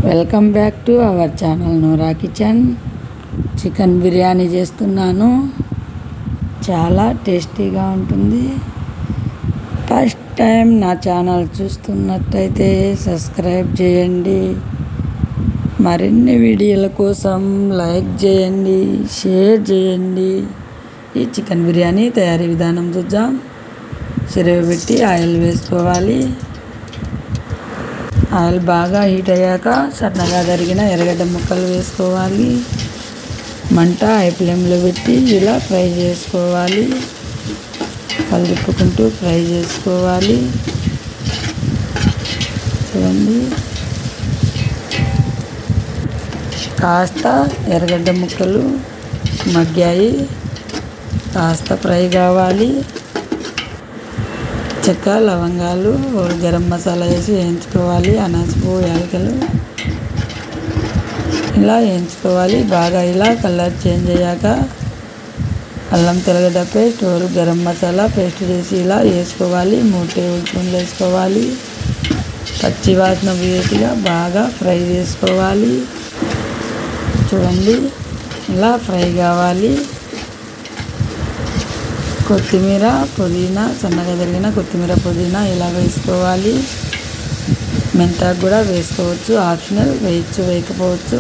Welcome back to our channel Noora kitchen. Chicken biryani చేస్తున్నాను. చాలా టేస్టీగా ఉంటుంది. ఫస్ట్ టైం నా ఛానల్ చూస్తున్నట్టయితే సబ్స్క్రైబ్ చేయండి. మరిన్ని వీడియోల కోసం లైక్ చేయండి, షేర్ చేయండి. ఈ చికెన్ బిర్యానీ తయారీ విధానం చూద్దాం. పెట్టి ఆయిల్ వేసుకోవాలి. ఆయిల్ బాగా హీట్ అయ్యాక సన్నగా తరిగిన ఎర్రగడ్డ ముక్కలు వేసుకోవాలి. మంట హై ఫ్లేమ్లో పెట్టి ఇలా ఫ్రై చేసుకోవాలి. కలుపుకుంటూ ఫ్రై చేసుకోవాలి. చూడండి, కాస్త ఎర్రగడ్డ ముక్కలు మగ్గాయి, కాస్త ఫ్రై కావాలి. చెక్క, లవంగాలు, గరం మసాలా వేసి వేయించుకోవాలి. అనాస పువ్వు, యాలకులు ఇలా వేయించుకోవాలి. బాగా ఇలా కలర్ చేంజ్ అయ్యాక అల్లం తెల్లగడ్డ పేస్ట్, గరం మసాలా పేస్ట్ చేసి ఇలా వేసుకోవాలి. 3 టేబుల్ స్పూన్లు వేసుకోవాలి. పచ్చి వాసన పోయేట్టుగా బాగా ఫ్రై చేసుకోవాలి. చూడండి, ఇలా ఫ్రై కావాలి. కొత్తిమీర, పుదీనా, సన్నగా తరిగిన కొత్తిమీర, పుదీనా ఇలా వేసుకోవాలి. మెంతాకు కూడా వేసుకోవచ్చు, ఆప్షనల్, వేయచ్చు వేయకపోవచ్చు.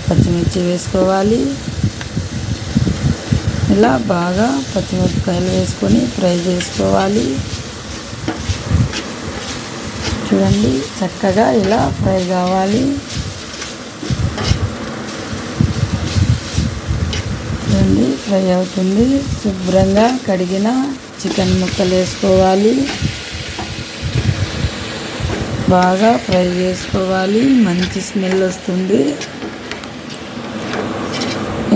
పచ్చిమిర్చి వేసుకోవాలి. ఇలా బాగా పచ్చిమిరపకాయలు వేసుకొని ఫ్రై చేసుకోవాలి. చూడండి, చక్కగా ఇలా ఫ్రై కావాలి. ఫ్రై అవుతుంది. శుభ్రంగా కడిగిన చికెన్ ముక్కలు వేసుకోవాలి. బాగా ఫ్రై చేసుకోవాలి. మంచి స్మెల్ వస్తుంది.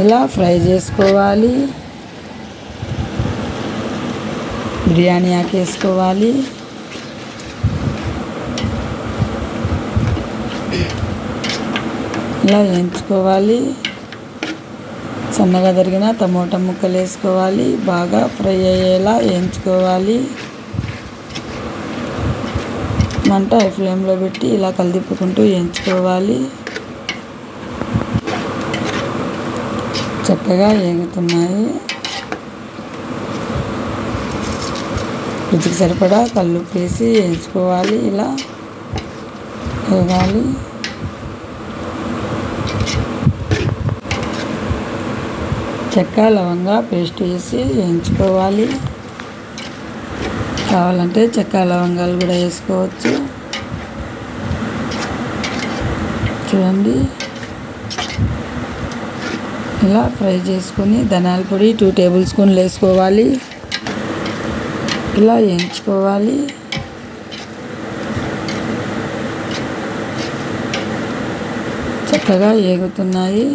ఇలా ఫ్రై చేసుకోవాలి. బిర్యానీ ఆకు వేసుకోవాలి. ఇలా వేయించుకోవాలి. సన్నగా తరిగిన టమోటా ముక్కలు వేసుకోవాలి. బాగా ఫ్రై అయ్యేలా వేయించుకోవాలి. మంట హై ఫ్లేమ్లో పెట్టి ఇలా కలిదిప్పుకుంటూ వేయించుకోవాలి. చక్కగా వేగుతున్నాయి. రుచికి సరిపడా కల్లుప్పు వేసి వేయించుకోవాలి. ఇలా వేగాలి. చెక్క, లవంగా పేస్ట్ వేసి వేయించుకోవాలి. కావాలంటే చెక్క, లవంగాలు కూడా వేసుకోవచ్చు. చూడండి, ఇలా ఫ్రై చేసుకొని ధనియాల పొడి 2 టేబుల్ స్పూన్లు వేసుకోవాలి. ఇలా వేయించుకోవాలి. చక్కగా వేగుతున్నాయి.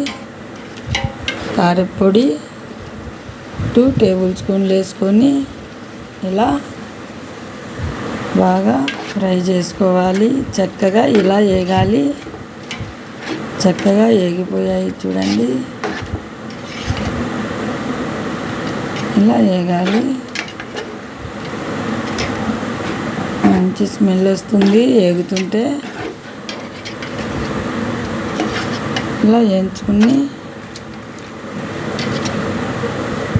కారపొడి 2 టేబుల్ స్పూన్లు వేసుకొని ఇలా బాగా ఫ్రై చేసుకోవాలి. చక్కగా ఇలా వేగాలి. చక్కగా వేగిపోయాయి. చూడండి, ఇలా వేగాలి. మంచి స్మెల్ వస్తుంది వేగుతుంటే. ఇలా వేయించుకుని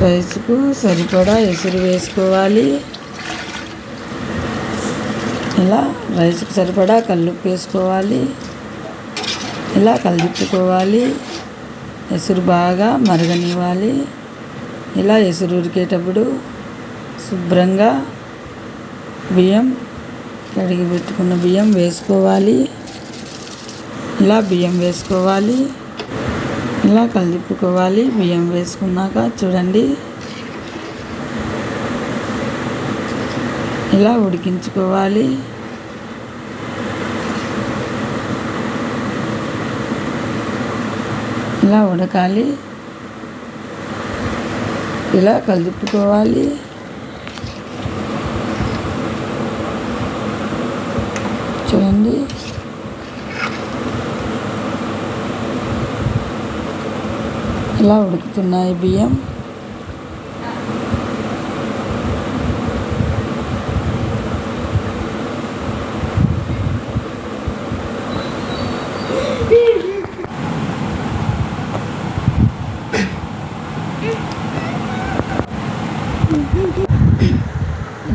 రైస్కు సరిపడా ఎసురు వేసుకోవాలి. ఇలా రైస్కు సరిపడా కల్లుప్పు వేసుకోవాలి. ఇలా కలిపుకోవాలి. ఎసురు బాగా మరగనివ్వాలి. ఇలా ఎసురు ఉడికేటప్పుడు శుభ్రంగా బియ్యం, కడిగి పెట్టుకున్న బియ్యం వేసుకోవాలి. ఇలా బియ్యం వేసుకోవాలి. ఇలా కలిపుకోవాలి. బియ్యం వేసుకున్నాక చూడండి, ఇలా ఉడికించుకోవాలి. ఇలా ఉడకాలి. ఇలా కలుపుకోవాలి. చూడండి, ఇలా ఉడుకుతున్నాయి బియ్యం.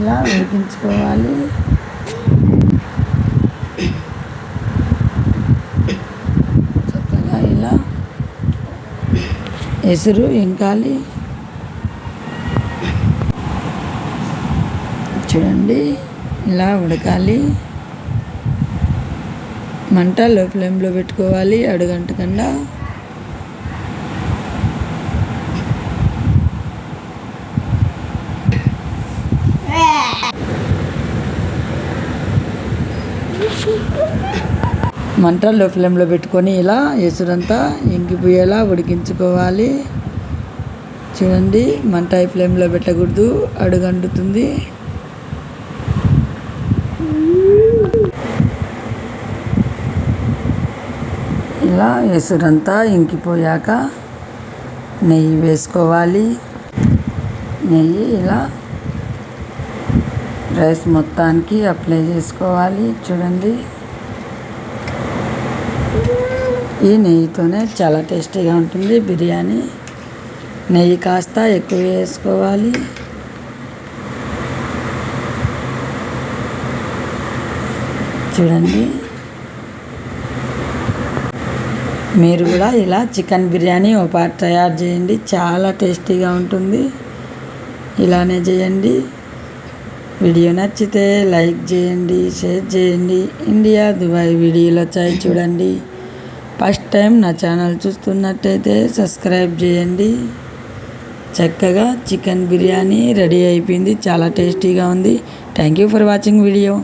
ఇలా ఉడికించుకోవాలి. చక్కగా ఇలా ఎసురు ఇంకాలి. చూడండి ఇలా ఉడకాలి. మంట లో ఫ్లేమ్లో పెట్టుకోవాలి అడుగంటకుండా. మంట లో ఫ్లేమ్లో పెట్టుకొని ఇలా ఎసురంతా ఇంకిపోయేలా ఉడికించుకోవాలి. చూడండి మంట హై ఫ్లేమ్లో పెట్టకూడదు, అడుగంటుతుంది. ఇలా ఎసురంతా ఇంకిపోయాక నెయ్యి వేసుకోవాలి. నెయ్యి ఇలా రైస్ మొత్తానికి అప్లై చేసుకోవాలి. చూడండి ఈ నెయ్యితోనే చాలా టేస్టీగా ఉంటుంది బిర్యానీ. నెయ్యి కాస్త ఎక్కువ వేసుకోవాలి. చూడండి మీరు కూడా ఇలా చికెన్ బిర్యానీ ఒక పార్ట్ తయారు చేయండి, చాలా టేస్టీగా ఉంటుంది. ఇలానే చేయండి. వీడియో నచ్చితే లైక్ చేయండి, షేర్ చేయండి. ఇండియా దుబాయ్ వీడియోలు వచ్చాయి చూడండి. ఫస్ట్ టైం నా ఛానల్ చూస్తున్నట్టయితే సబ్స్క్రైబ్ చేయండి. చక్కగా చికెన్ బిర్యానీ రెడీ అయిపోయింది, చాలా టేస్టీగా ఉంది. Thank you for watching video.